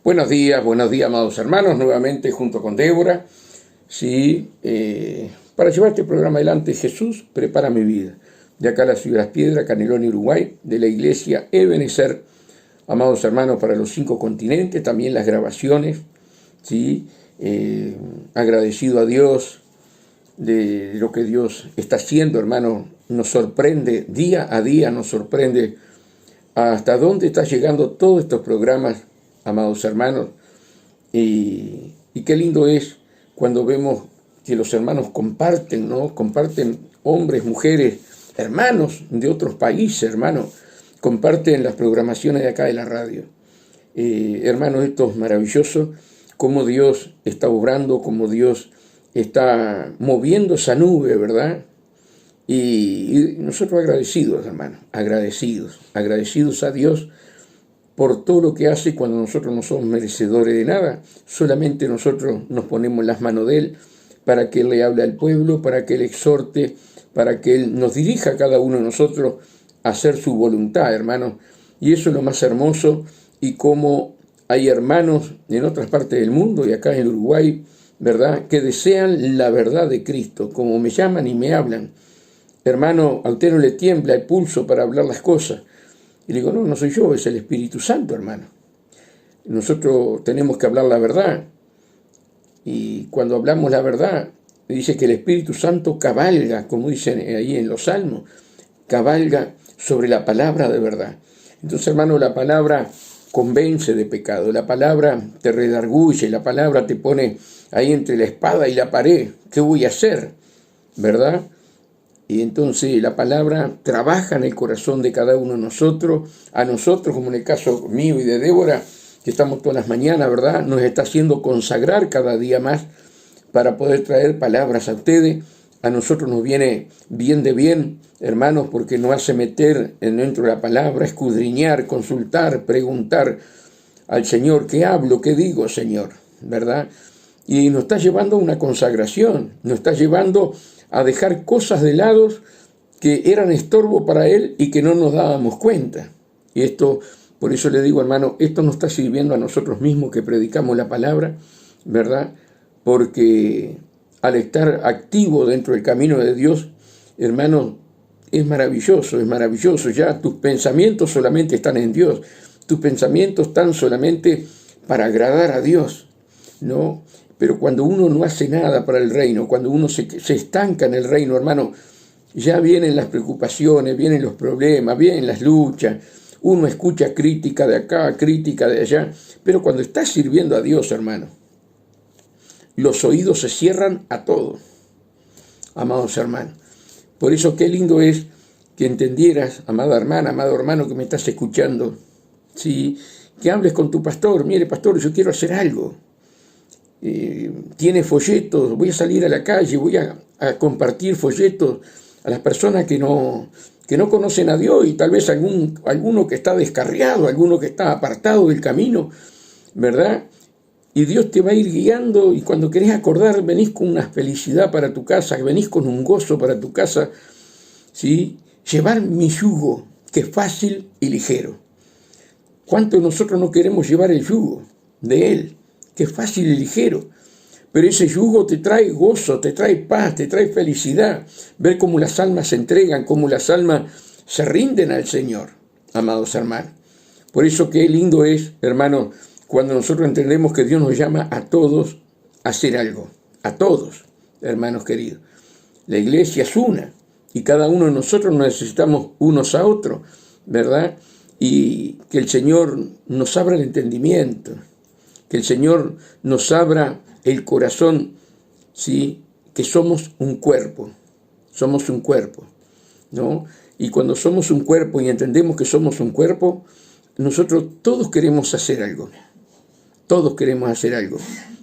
Buenos días, amados hermanos, nuevamente junto con Débora, sí, para llevar este programa adelante. Jesús prepara mi vida, de acá a la ciudad de Las Piedras, Canelones, Uruguay, de la iglesia Ebenezer, amados hermanos, para los 5 continentes, también las grabaciones, sí, agradecido a Dios de lo que Dios está haciendo, hermano, nos sorprende, día a día nos sorprende hasta dónde está llegando todos estos programas, amados hermanos, y qué lindo es cuando vemos que los hermanos comparten, ¿no? Comparten hombres, mujeres, hermanos de otros países, hermanos, comparten las programaciones de acá de la radio. Hermanos, esto es maravilloso, cómo Dios está obrando, cómo Dios está moviendo esa nube, ¿verdad? Y nosotros agradecidos, hermanos, agradecidos a Dios por todo lo que hace cuando nosotros no somos merecedores de nada. Solamente nosotros nos ponemos en las manos de Él para que Él le hable al pueblo, para que Él exhorte, para que Él nos dirija a cada uno de nosotros a hacer su voluntad, hermanos. Y eso es lo más hermoso, y como hay hermanos en otras partes del mundo y acá en Uruguay, ¿verdad?, que desean la verdad de Cristo, como me llaman y me hablan. Hermano, a usted no le tiembla el pulso para hablar las cosas. Y le digo, no soy yo, es el Espíritu Santo, hermano. Nosotros tenemos que hablar la verdad. Y cuando hablamos la verdad, dice que el Espíritu Santo cabalga, como dicen ahí en los Salmos, cabalga sobre la palabra de verdad. Entonces, hermano, la palabra convence de pecado, la palabra te redarguye, la palabra te pone ahí entre la espada y la pared. ¿Qué voy a hacer? ¿Verdad? Y entonces la palabra trabaja en el corazón de cada uno de nosotros, a nosotros, como en el caso mío y de Débora, que estamos todas las mañanas, ¿verdad?, nos está haciendo consagrar cada día más para poder traer palabras a ustedes. A nosotros nos viene bien de bien, hermanos, porque nos hace meter dentro de la palabra, escudriñar, consultar, preguntar al Señor, ¿qué hablo? ¿Qué digo, Señor? ¿Verdad? Y nos está llevando a una consagración, nos está llevando a dejar cosas de lado que eran estorbo para Él y que no nos dábamos cuenta. Y esto, por eso le digo, hermano, esto nos está sirviendo a nosotros mismos que predicamos la palabra, ¿verdad? Porque al estar activo dentro del camino de Dios, hermano, es maravilloso, ya tus pensamientos solamente están en Dios, tus pensamientos están solamente para agradar a Dios, ¿no? Pero cuando uno no hace nada para el reino, cuando uno se estanca en el reino, hermano, ya vienen las preocupaciones, vienen los problemas, vienen las luchas, uno escucha crítica de acá, crítica de allá, pero cuando estás sirviendo a Dios, hermano, los oídos se cierran a todo, amados hermanos. Por eso qué lindo es que entendieras, amada hermana, amado hermano que me estás escuchando, ¿sí?, que hables con tu pastor. Mire, pastor, yo quiero hacer algo. Tiene folletos, voy a salir a la calle, voy a compartir folletos a las personas que no conocen a Dios, y tal vez alguno que está descarriado, alguno que está apartado del camino, ¿verdad? Y Dios te va a ir guiando, y cuando querés acordar, venís con una felicidad para tu casa, venís con un gozo para tu casa, ¿sí? Llevar mi yugo, que es fácil y ligero. ¿Cuántos de nosotros no queremos llevar el yugo de Él, que es fácil y ligero? Pero ese yugo te trae gozo, te trae paz, te trae felicidad. Ver cómo las almas se entregan, cómo las almas se rinden al Señor, amados hermanos. Por eso qué lindo es, hermanos, cuando nosotros entendemos que Dios nos llama a todos a hacer algo. A todos, hermanos queridos. La iglesia es una, y cada uno de nosotros nos necesitamos unos a otros, ¿verdad? Y que el Señor nos abra el entendimiento, que el Señor nos abra el corazón, ¿sí?, que somos un cuerpo, ¿no? Y cuando somos un cuerpo y entendemos que somos un cuerpo, nosotros todos queremos hacer algo,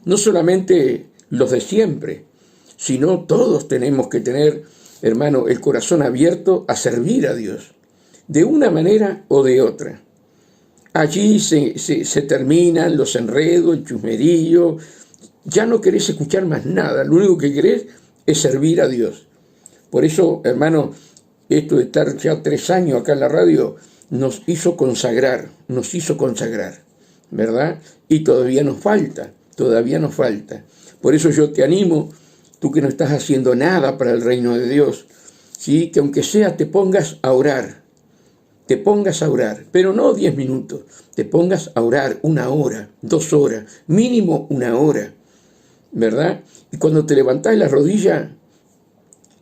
no solamente los de siempre, sino todos tenemos que tener, hermano, el corazón abierto a servir a Dios, de una manera o de otra. Allí se terminan los enredos, el chusmerillo, ya no querés escuchar más nada, lo único que querés es servir a Dios. Por eso, hermano, esto de estar ya 3 años acá en la radio nos hizo consagrar, ¿verdad? Y todavía nos falta. Por eso yo te animo, tú que no estás haciendo nada para el reino de Dios, ¿sí? Que aunque sea te pongas a orar, pero no 10 minutos, te pongas a orar 1 hora, 2 horas, mínimo 1 hora, ¿verdad? Y cuando te levantás la rodilla,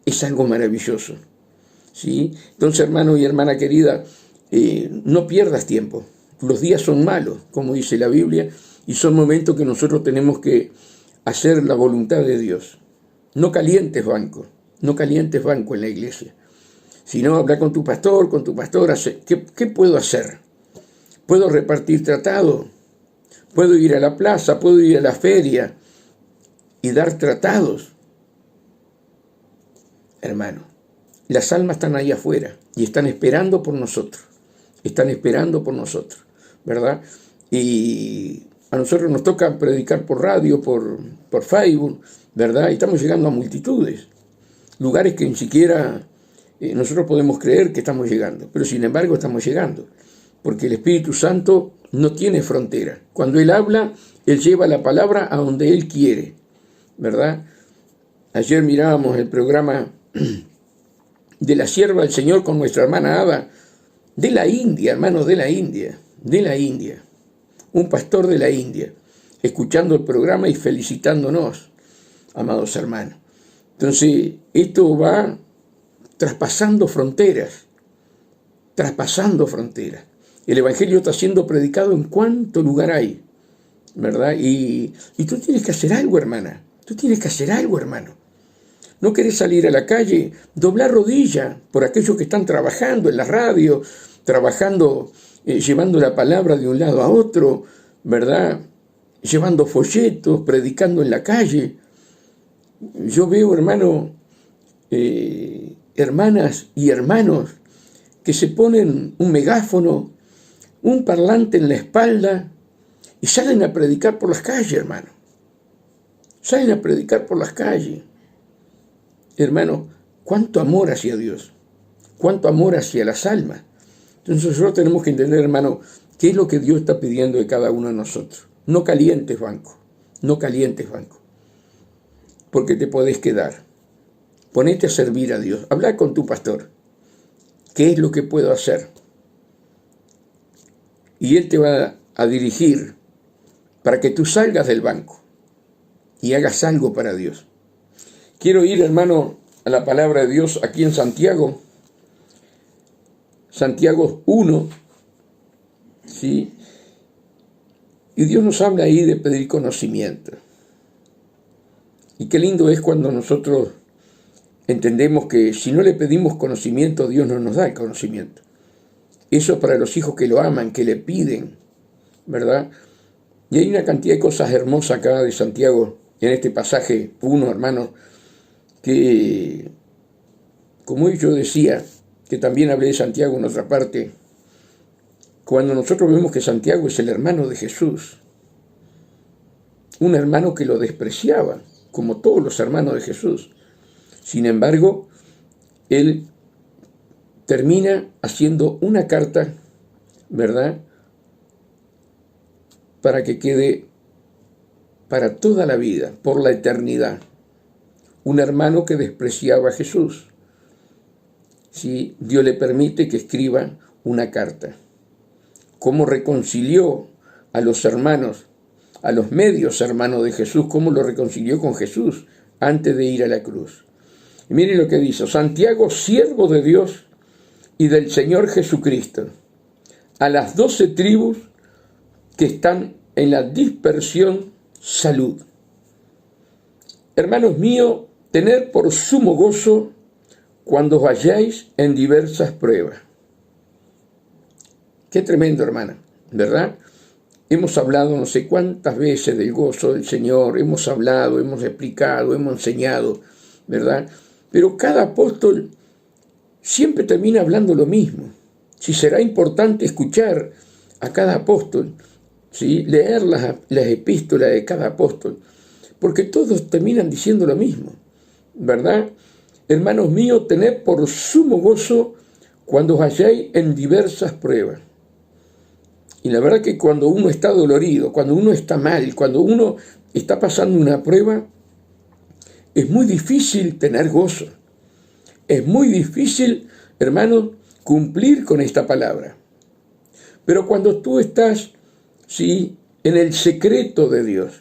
es algo maravilloso, ¿sí? Entonces, hermano y hermana querida, no pierdas tiempo. Los días son malos, como dice la Biblia, y son momentos que nosotros tenemos que hacer la voluntad de Dios. No calientes banco en la iglesia. Si no, habla con tu pastor, con tu pastora. ¿Qué puedo hacer? ¿Puedo repartir tratados? ¿Puedo ir a la plaza? ¿Puedo ir a la feria y dar tratados? Hermano, las almas están ahí afuera y están esperando por nosotros. ¿Verdad? Y a nosotros nos toca predicar por radio, por Facebook, ¿verdad? Y estamos llegando a multitudes, lugares que ni siquiera nosotros podemos creer que estamos llegando, pero sin embargo estamos llegando, porque el Espíritu Santo no tiene frontera. Cuando Él habla, Él lleva la palabra a donde Él quiere, ¿verdad? Ayer mirábamos el programa de la sierva del Señor con nuestra hermana Ada, de la India, hermanos, de la India, un pastor de la India, escuchando el programa y felicitándonos, amados hermanos. Entonces, esto va traspasando fronteras. El Evangelio está siendo predicado en cuánto lugar hay, ¿verdad? Y tú tienes que hacer algo, hermana. Hermano. ¿No querés salir a la calle? Doblar rodilla por aquellos que están trabajando en la radio, trabajando, llevando la palabra de un lado a otro, ¿verdad? Llevando folletos, predicando en la calle. Yo veo, hermano, hermanas y hermanos que se ponen un megáfono, un parlante en la espalda y salen a predicar por las calles, hermano. Hermano, cuánto amor hacia Dios, cuánto amor hacia las almas. Entonces nosotros tenemos que entender, hermano, qué es lo que Dios está pidiendo de cada uno de nosotros. No calientes banco, porque te podés quedar. Ponete a servir a Dios. Habla con tu pastor. ¿Qué es lo que puedo hacer? Y Él te va a dirigir para que tú salgas del banco y hagas algo para Dios. Quiero ir, hermano, a la palabra de Dios aquí en Santiago 1, ¿sí? Y Dios nos habla ahí de pedir conocimiento. Y qué lindo es cuando nosotros entendemos que si no le pedimos conocimiento, Dios no nos da el conocimiento. Eso es para los hijos que lo aman, que le piden, ¿verdad? Y hay una cantidad de cosas hermosas acá de Santiago, en este pasaje 1, hermanos, que, como yo decía, que también hablé de Santiago en otra parte, cuando nosotros vemos que Santiago es el hermano de Jesús, un hermano que lo despreciaba, como todos los hermanos de Jesús. Sin embargo, él termina haciendo una carta, ¿verdad?, para que quede para toda la vida, por la eternidad. Un hermano que despreciaba a Jesús. ¿Sí? Dios le permite que escriba una carta. Cómo reconcilió a los hermanos, a los medios hermanos de Jesús, cómo lo reconcilió con Jesús antes de ir a la cruz. Y miren lo que dice: Santiago, siervo de Dios y del Señor Jesucristo, a las 12 tribus que están en la dispersión, salud. Hermanos míos, tened por sumo gozo cuando vayáis en diversas pruebas. Qué tremendo, hermana, ¿verdad? Hemos hablado no sé cuántas veces del gozo del Señor, hemos hablado, hemos explicado, hemos enseñado, ¿verdad? Pero cada apóstol siempre termina hablando lo mismo. Si será importante escuchar a cada apóstol, ¿sí?, leer las epístolas de cada apóstol, porque todos terminan diciendo lo mismo, ¿verdad? Hermanos míos, tened por sumo gozo cuando vayáis en diversas pruebas. Y la verdad que cuando uno está dolorido, cuando uno está mal, cuando uno está pasando una prueba, es muy difícil tener gozo. Es muy difícil, hermano, cumplir con esta palabra. Pero cuando tú estás, sí, en el secreto de Dios,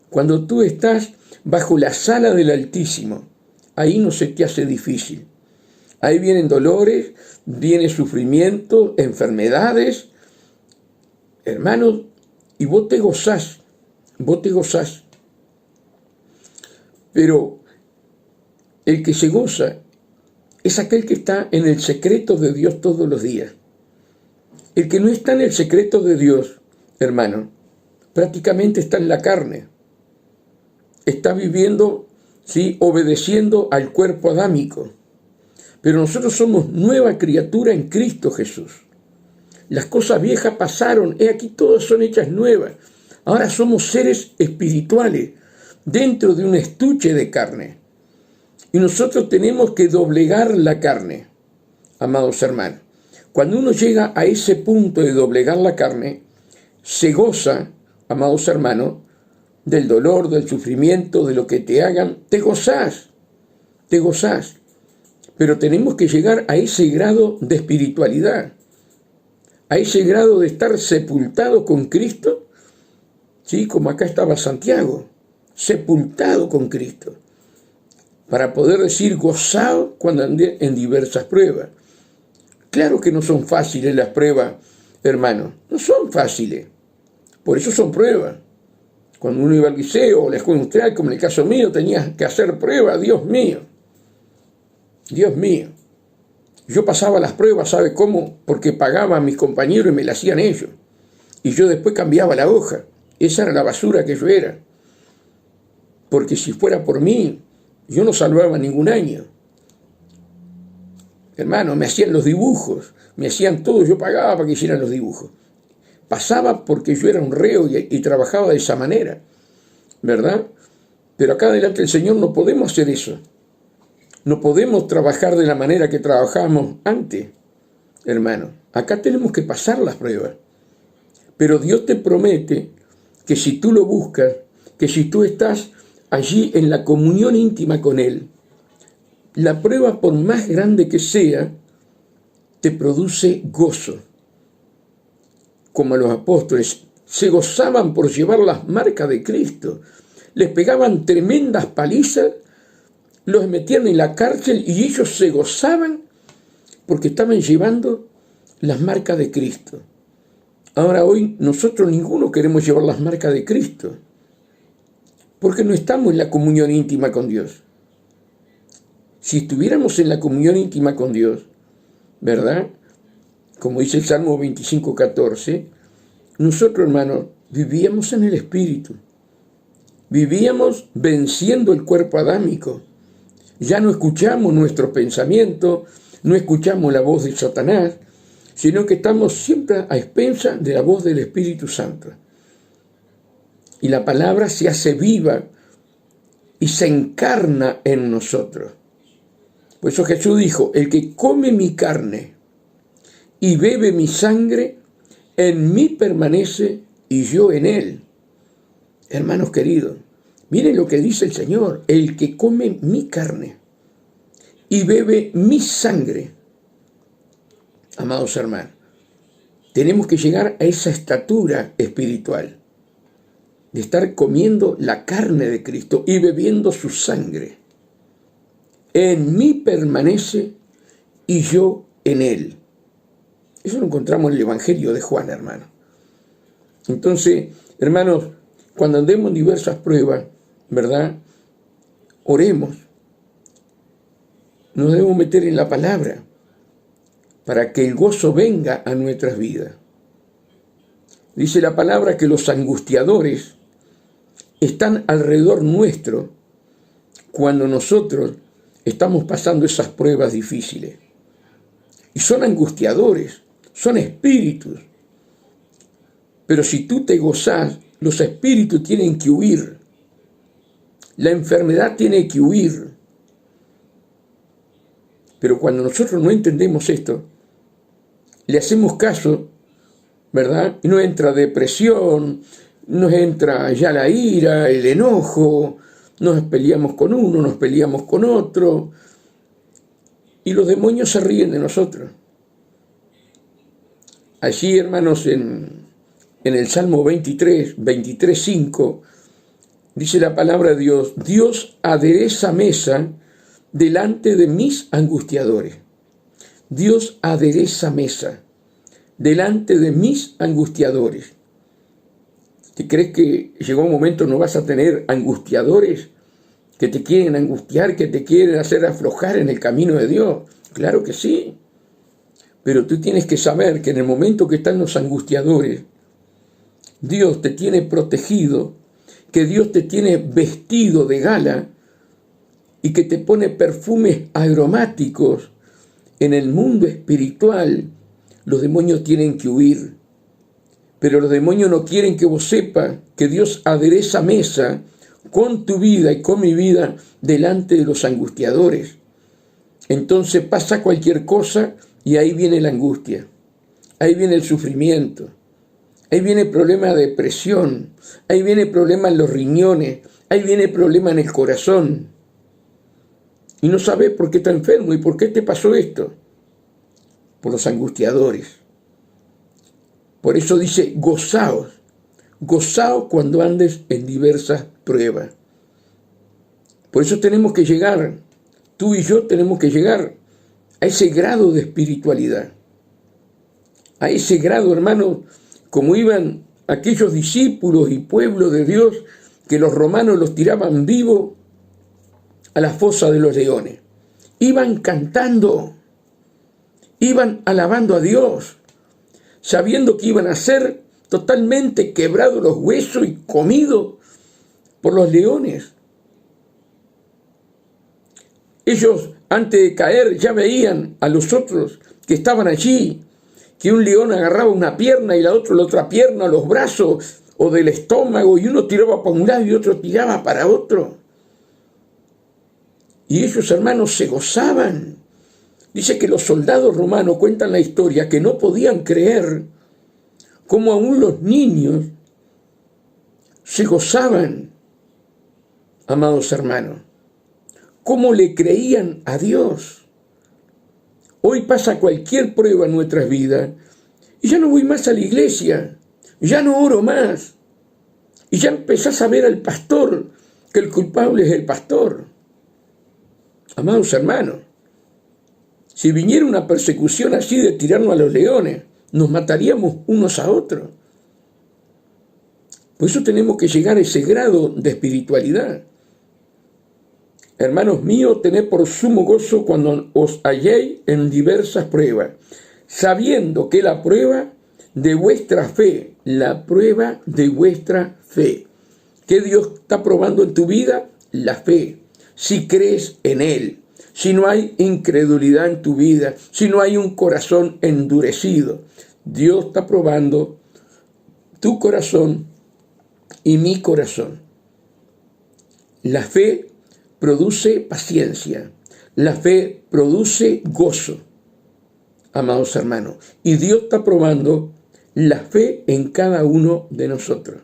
cuando tú estás bajo la sala del Altísimo, ahí no se te hace difícil. Ahí vienen dolores, viene sufrimiento, enfermedades, hermanos, y vos te gozás. Pero el que se goza es aquel que está en el secreto de Dios todos los días. El que no está en el secreto de Dios, hermano, prácticamente está en la carne. Está viviendo, sí, obedeciendo al cuerpo adámico. Pero nosotros somos nueva criatura en Cristo Jesús. Las cosas viejas pasaron, he aquí todas son hechas nuevas. Ahora somos seres espirituales dentro de un estuche de carne. Y nosotros tenemos que doblegar la carne, amados hermanos. Cuando uno llega a ese punto de doblegar la carne, se goza, amados hermanos, del dolor, del sufrimiento, de lo que te hagan. Te gozás. Pero tenemos que llegar a ese grado de espiritualidad, a ese grado de estar sepultado con Cristo, ¿sí? Como acá estaba Santiago, sepultado con Cristo, para poder decir gozado cuando andé en diversas pruebas. Claro que no son fáciles las pruebas, hermanos, no son fáciles, por eso son pruebas. Cuando uno iba al liceo o la escuela industrial, como en el caso mío, tenías que hacer pruebas, Dios mío. Yo pasaba las pruebas, ¿sabe cómo? Porque pagaba a mis compañeros y me las hacían ellos. Y yo después cambiaba la hoja. Esa era la basura que yo era. Porque si fuera por mí, yo no salvaba ningún año. Hermano, me hacían los dibujos, me hacían todo, yo pagaba para que hicieran los dibujos. Pasaba porque yo era un reo y trabajaba de esa manera, ¿verdad? Pero acá delante del Señor no podemos hacer eso. No podemos trabajar de la manera que trabajábamos antes, hermano. Acá tenemos que pasar las pruebas. Pero Dios te promete que si tú lo buscas, que si tú estás allí en la comunión íntima con Él, la prueba, por más grande que sea, te produce gozo. Como los apóstoles se gozaban por llevar las marcas de Cristo. Les pegaban tremendas palizas, los metían en la cárcel y ellos se gozaban porque estaban llevando las marcas de Cristo. Ahora hoy nosotros ninguno queremos llevar las marcas de Cristo porque no estamos en la comunión íntima con Dios. Si estuviéramos en la comunión íntima con Dios, ¿verdad? Como dice el Salmo 25:14, nosotros, hermanos, vivíamos en el Espíritu. Vivíamos venciendo el cuerpo adámico. Ya no escuchamos nuestro pensamiento, no escuchamos la voz de Satanás, sino que estamos siempre a expensas de la voz del Espíritu Santo. Y la palabra se hace viva y se encarna en nosotros. Por eso Jesús dijo, el que come mi carne y bebe mi sangre, en mí permanece y yo en él. Hermanos queridos, miren lo que dice el Señor, el que come mi carne y bebe mi sangre. Amados hermanos, tenemos que llegar a esa estatura espiritual, de estar comiendo la carne de Cristo y bebiendo su sangre. En mí permanece y yo en él. Eso lo encontramos en el Evangelio de Juan, hermano. Entonces, hermanos, cuando andemos en diversas pruebas, ¿verdad? Oremos. Nos debemos meter en la palabra para que el gozo venga a nuestras vidas. Dice la palabra que los angustiadores están alrededor nuestro cuando nosotros estamos pasando esas pruebas difíciles. Y son angustiadores, son espíritus. Pero si tú te gozás, los espíritus tienen que huir. La enfermedad tiene que huir. Pero cuando nosotros no entendemos esto, le hacemos caso ¿verdad? Y nos entra depresión, nos entra ya la ira, el enojo, nos peleamos con uno, nos peleamos con otro, y los demonios se ríen de nosotros. Allí, hermanos, en el Salmo 23:5, dice la palabra de Dios: Dios adereza mesa delante de mis angustiadores. Dios adereza mesa delante de mis angustiadores. ¿Te crees que llegó un momento no vas a tener angustiadores que te quieren angustiar, que te quieren hacer aflojar en el camino de Dios? Claro que sí. Pero tú tienes que saber que en el momento que están los angustiadores, Dios te tiene protegido, que Dios te tiene vestido de gala y que te pone perfumes aromáticos. En el mundo espiritual, los demonios tienen que huir. Pero los demonios no quieren que vos sepas que Dios adereza mesa con tu vida y con mi vida delante de los angustiadores. Entonces pasa cualquier cosa y ahí viene la angustia, ahí viene el sufrimiento, ahí viene el problema de depresión, ahí viene el problema en los riñones, ahí viene el problema en el corazón. Y no sabes por qué está enfermo y por qué te pasó esto. Por los angustiadores. Por eso dice: gozaos cuando andes en diversas pruebas. Por eso tenemos que llegar, tú y yo tenemos que llegar a ese grado de espiritualidad. A ese grado, hermano, como iban aquellos discípulos y pueblo de Dios, que los romanos los tiraban vivos a la fosa de los leones. Iban cantando, iban alabando a Dios, sabiendo que iban a ser totalmente quebrados los huesos y comidos por los leones. Ellos, antes de caer, ya veían a los otros que estaban allí, que un león agarraba una pierna y la otra pierna, los brazos o del estómago, y uno tiraba para un lado y otro tiraba para otro. Y ellos, hermanos, se gozaban. Dice que los soldados romanos, cuentan la historia, que no podían creer cómo aún los niños se gozaban, amados hermanos. Cómo le creían a Dios. Hoy pasa cualquier prueba en nuestras vidas y ya no voy más a la iglesia, ya no oro más. Y ya empezás a ver al pastor, que el culpable es el pastor. Amados hermanos, si viniera una persecución así de tirarnos a los leones, nos mataríamos unos a otros. Por eso tenemos que llegar a ese grado de espiritualidad. Hermanos míos, tened por sumo gozo cuando os halléis en diversas pruebas, sabiendo que la prueba de vuestra fe, ¿qué Dios está probando en tu vida? La fe. Si crees en Él, si no hay incredulidad en tu vida, si no hay un corazón endurecido, Dios está probando tu corazón y mi corazón. La fe produce paciencia, la fe produce gozo, amados hermanos, y Dios está probando la fe en cada uno de nosotros.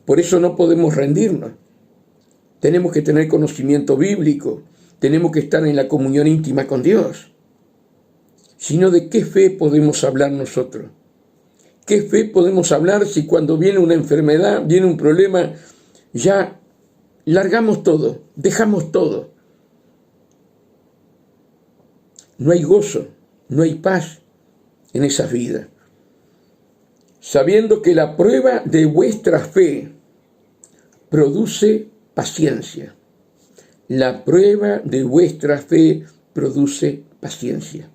Por eso no podemos rendirnos. Tenemos que tener conocimiento bíblico, tenemos que estar en la comunión íntima con Dios. Sino ¿de qué fe podemos hablar nosotros? ¿Qué fe podemos hablar si cuando viene una enfermedad, viene un problema, ya largamos todo, dejamos todo? No hay gozo, no hay paz en esas vidas. Sabiendo que la prueba de vuestra fe produce paciencia. La prueba de vuestra fe produce paciencia.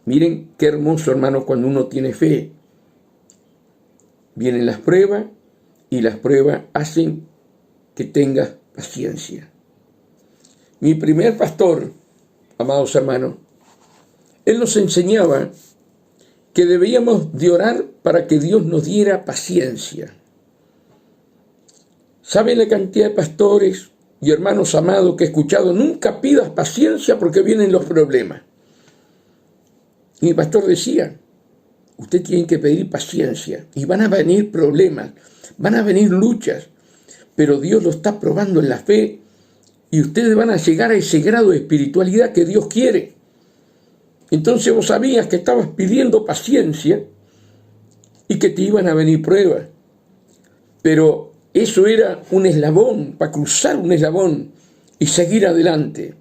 Miren qué hermoso, hermano, cuando uno tiene fe. Vienen las pruebas y las pruebas hacen que tengas paciencia. Mi primer pastor, amados hermanos, él nos enseñaba que debíamos de orar para que Dios nos diera paciencia. ¿Saben la cantidad de pastores y hermanos amados que he escuchado? Nunca pidas paciencia porque vienen los problemas. Y mi pastor decía, usted tiene que pedir paciencia. Y van a venir problemas, van a venir luchas, pero Dios lo está probando en la fe y ustedes van a llegar a ese grado de espiritualidad que Dios quiere. Entonces vos sabías que estabas pidiendo paciencia y que te iban a venir pruebas. Pero eso era un eslabón, para cruzar un eslabón y seguir adelante.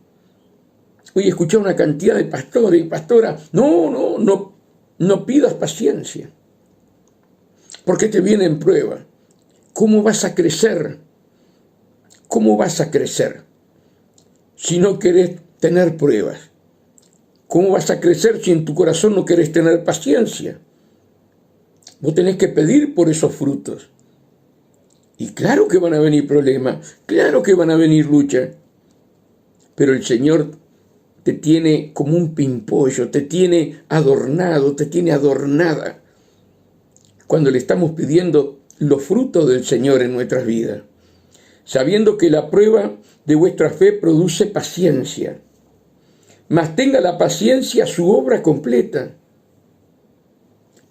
Hoy escuché una cantidad de pastores y pastoras, no pidas paciencia, porque te vienen pruebas. ¿Cómo vas a crecer? ¿Cómo vas a crecer si no querés tener pruebas? ¿Cómo vas a crecer si en tu corazón no querés tener paciencia? Vos tenés que pedir por esos frutos. Y claro que van a venir problemas, claro que van a venir luchas, pero el Señor te tiene como un pimpollo, te tiene adornado, te tiene adornada, cuando le estamos pidiendo los frutos del Señor en nuestras vidas, sabiendo que la prueba de vuestra fe produce paciencia, mas tenga la paciencia su obra completa.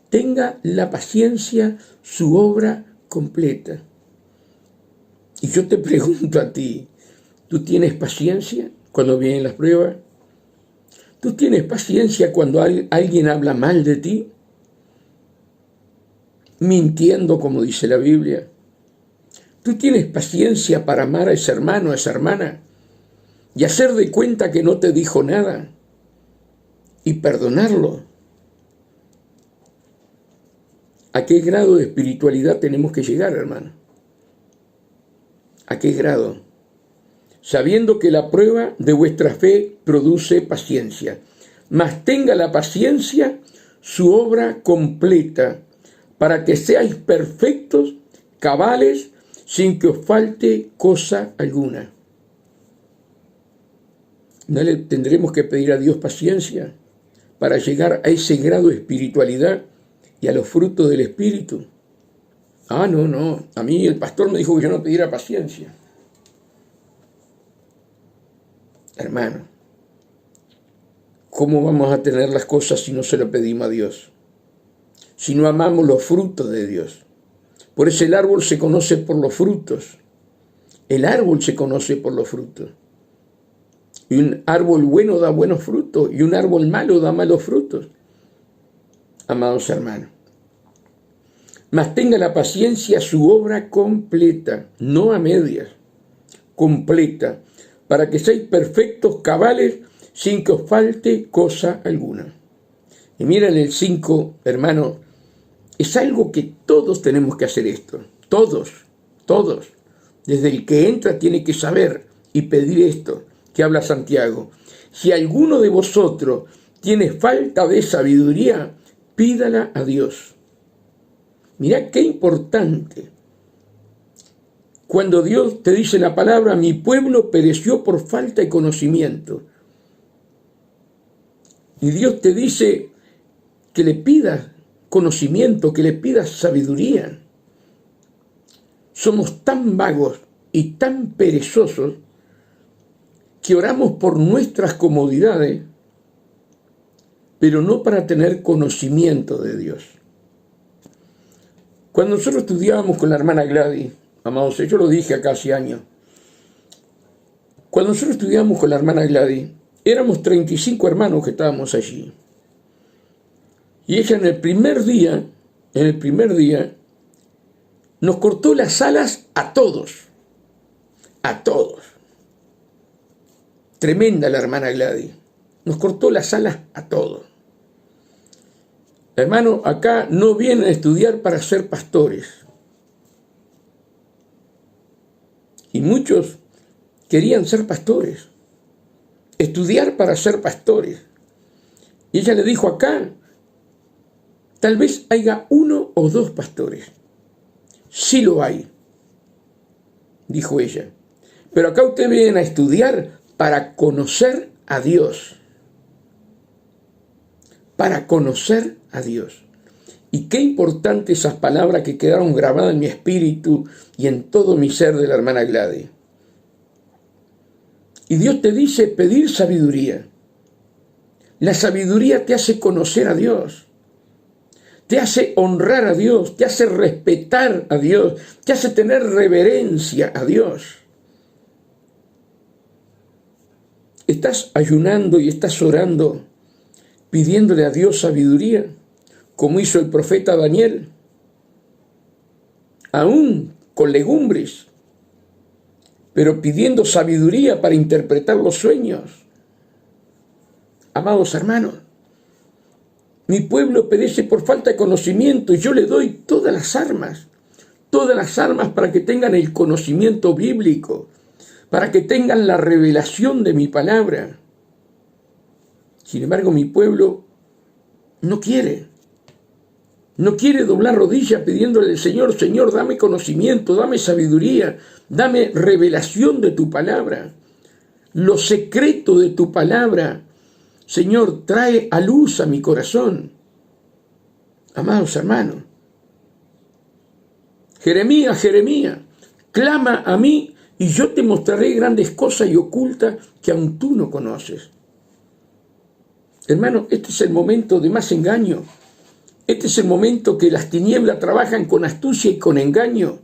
Tenga la paciencia su obra completa. Y yo te pregunto a ti, ¿tú tienes paciencia cuando vienen las pruebas? ¿Tú tienes paciencia cuando alguien habla mal de ti? Mintiendo, como dice la Biblia. ¿Tú tienes paciencia para amar a ese hermano, a esa hermana, y hacer de cuenta que no te dijo nada y perdonarlo? ¿A qué grado de espiritualidad tenemos que llegar, hermano? ¿A qué grado? Sabiendo que la prueba de vuestra fe produce paciencia, mas tenga la paciencia su obra completa, para que seáis perfectos, cabales, sin que os falte cosa alguna. ¿No le tendremos que pedir a Dios paciencia para llegar a ese grado de espiritualidad y a los frutos del Espíritu? No, a mí el pastor me dijo que yo no pidiera paciencia. Hermano, ¿cómo vamos a tener las cosas si no se lo pedimos a Dios? Si no amamos los frutos de Dios. Por eso el árbol se conoce por los frutos. El árbol se conoce por los frutos. Y un árbol bueno da buenos frutos y un árbol malo da malos frutos. Amados hermanos, mas tenga la paciencia su obra completa, no a medias, completa, para que seáis perfectos, cabales, sin que os falte cosa alguna. Y miren el 5, hermano, es algo que todos tenemos que hacer esto, todos, desde el que entra tiene que saber y pedir esto, que habla Santiago. Si alguno de vosotros tiene falta de sabiduría, pídala a Dios. Mirá qué importante. Cuando Dios te dice en la palabra, mi pueblo pereció por falta de conocimiento. Y Dios te dice que le pidas conocimiento, que le pidas sabiduría. Somos tan vagos y tan perezosos que oramos por nuestras comodidades, pero no para tener conocimiento de Dios. Cuando nosotros estudiábamos con la hermana Gladys, amados, yo lo dije acá hace años, cuando nosotros estudiábamos con la hermana Gladys, éramos 35 hermanos que estábamos allí. Y ella en el primer día, nos cortó las alas a todos. Tremenda la hermana Gladys. Nos cortó las alas a todos. Hermano, acá no vienen a estudiar para ser pastores. Y muchos querían ser pastores. Estudiar para ser pastores. Y ella le dijo acá, tal vez haya 1 o 2 pastores. Sí lo hay, dijo ella. Pero acá ustedes vienen a estudiar para conocer a Dios. Para conocer a Dios. Y qué importante esas palabras que quedaron grabadas en mi espíritu y en todo mi ser de la hermana Gladys. Y Dios te dice pedir sabiduría. La sabiduría te hace conocer a Dios. te hace honrar a Dios, te hace respetar a Dios, te hace tener reverencia a Dios. ¿Estás ayunando y estás orando, pidiéndole a Dios sabiduría, como hizo el profeta Daniel? Aún con legumbres, pero pidiendo sabiduría para interpretar los sueños. Amados hermanos, mi pueblo perece por falta de conocimiento y yo le doy todas las armas para que tengan el conocimiento bíblico, para que tengan la revelación de mi palabra. Sin embargo, mi pueblo no quiere doblar rodillas pidiéndole al Señor: Señor, dame conocimiento, dame sabiduría, dame revelación de tu palabra, lo secreto de tu palabra. Señor, trae a luz a mi corazón. Amados hermanos, Jeremías, clama a mí y yo te mostraré grandes cosas y ocultas que aún tú no conoces. Hermano, este es el momento de más engaño. Este es el momento que las tinieblas trabajan con astucia y con engaño.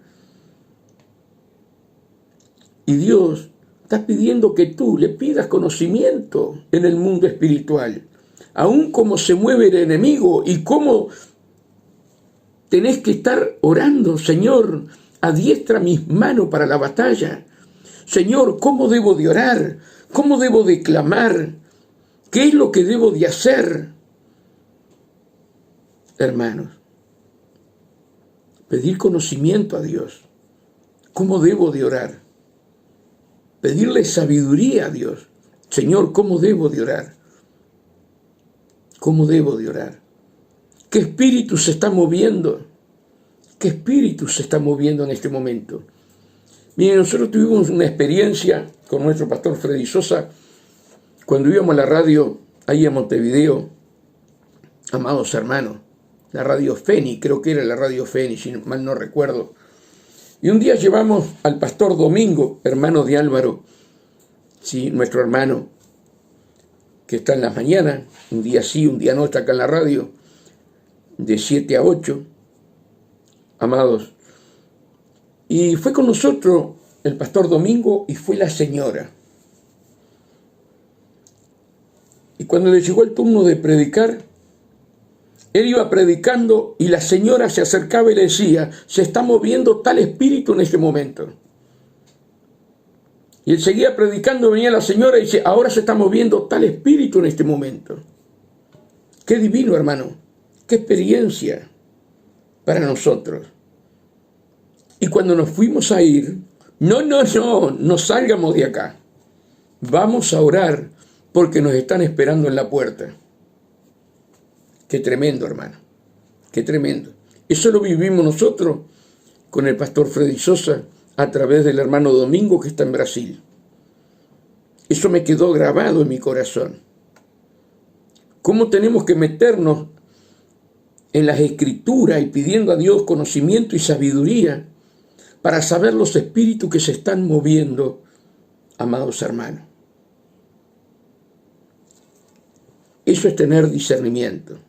Y Dios está pidiendo que tú le pidas conocimiento en el mundo espiritual. Aún cómo se mueve el enemigo y cómo tenés que estar orando: Señor, adiestra mis manos para la batalla. Señor, ¿cómo debo de orar? ¿Cómo debo de clamar? ¿Qué es lo que debo de hacer? Hermanos, pedir conocimiento a Dios. ¿Cómo debo de orar? Pedirle sabiduría a Dios. Señor, ¿cómo debo de orar? ¿Cómo debo de orar? ¿Qué espíritu se está moviendo? ¿Qué espíritu se está moviendo en este momento? Miren, nosotros tuvimos una experiencia con nuestro pastor Freddy Sosa cuando íbamos a la radio ahí en Montevideo. Amados hermanos, la radio Feni, creo que era la radio Feni, si mal no recuerdo. Y un día llevamos al pastor Domingo, hermano de Álvaro, sí, nuestro hermano, que está en las mañanas, un día sí, un día no, está acá en la radio, de 7 a 8, amados. Y fue con nosotros el pastor Domingo y fue la señora. Y cuando le llegó el turno de predicar, él iba predicando y la señora se acercaba y le decía: se está moviendo tal espíritu en este momento. Y él seguía predicando, venía la señora y dice: ahora se está moviendo tal espíritu en este momento. Qué divino, hermano, qué experiencia para nosotros. Y cuando nos fuimos a ir, no salgamos de acá. Vamos a orar porque nos están esperando en la puerta. Qué tremendo, hermano, qué tremendo. Eso lo vivimos nosotros con el pastor Freddy Sosa a través del hermano Domingo, que está en Brasil. Eso me quedó grabado en mi corazón. ¿Cómo tenemos que meternos en las escrituras y pidiendo a Dios conocimiento y sabiduría para saber los espíritus que se están moviendo, amados hermanos? Eso es tener discernimiento.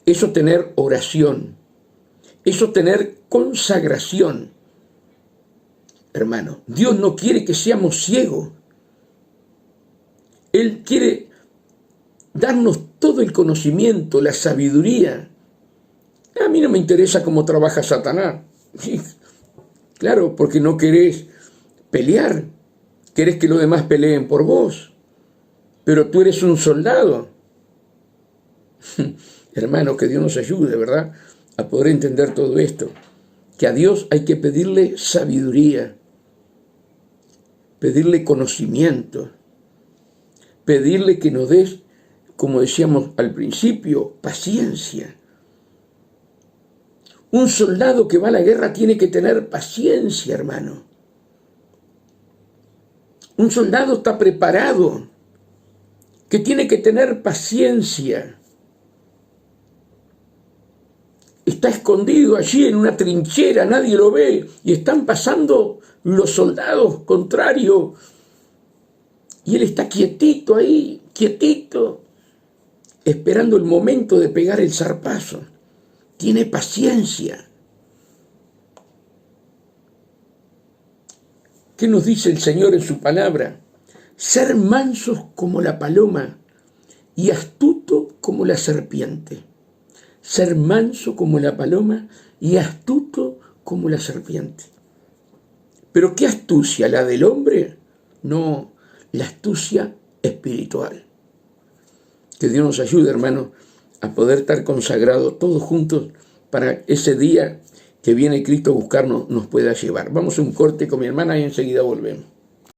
Eso es tener oración. Eso es tener consagración. Hermano, Dios no quiere que seamos ciegos. Él quiere darnos todo el conocimiento, la sabiduría. A mí no me interesa cómo trabaja Satanás. Claro, porque no querés pelear. Querés que los demás peleen por vos. Pero tú eres un soldado. Hermano, que Dios nos ayude, ¿verdad?, a poder entender todo esto. Que a Dios hay que pedirle sabiduría, pedirle conocimiento, pedirle que nos des, como decíamos al principio, paciencia. Un soldado que va a la guerra tiene que tener paciencia, hermano. Un soldado está preparado, que tiene que tener paciencia. Está escondido allí en una trinchera, nadie lo ve, y están pasando los soldados contrarios. Y él está quietito ahí, quietito, esperando el momento de pegar el zarpazo. tiene paciencia. ¿Qué nos dice el Señor en su palabra? Ser mansos como la paloma y astuto como la serpiente. Ser manso como la paloma y astuto como la serpiente. ¿Pero qué astucia? ¿La del hombre? No, la astucia espiritual. Que Dios nos ayude, hermanos, a poder estar consagrados todos juntos para ese día que viene Cristo a buscarnos nos pueda llevar. Vamos a un corte con mi hermana y enseguida volvemos.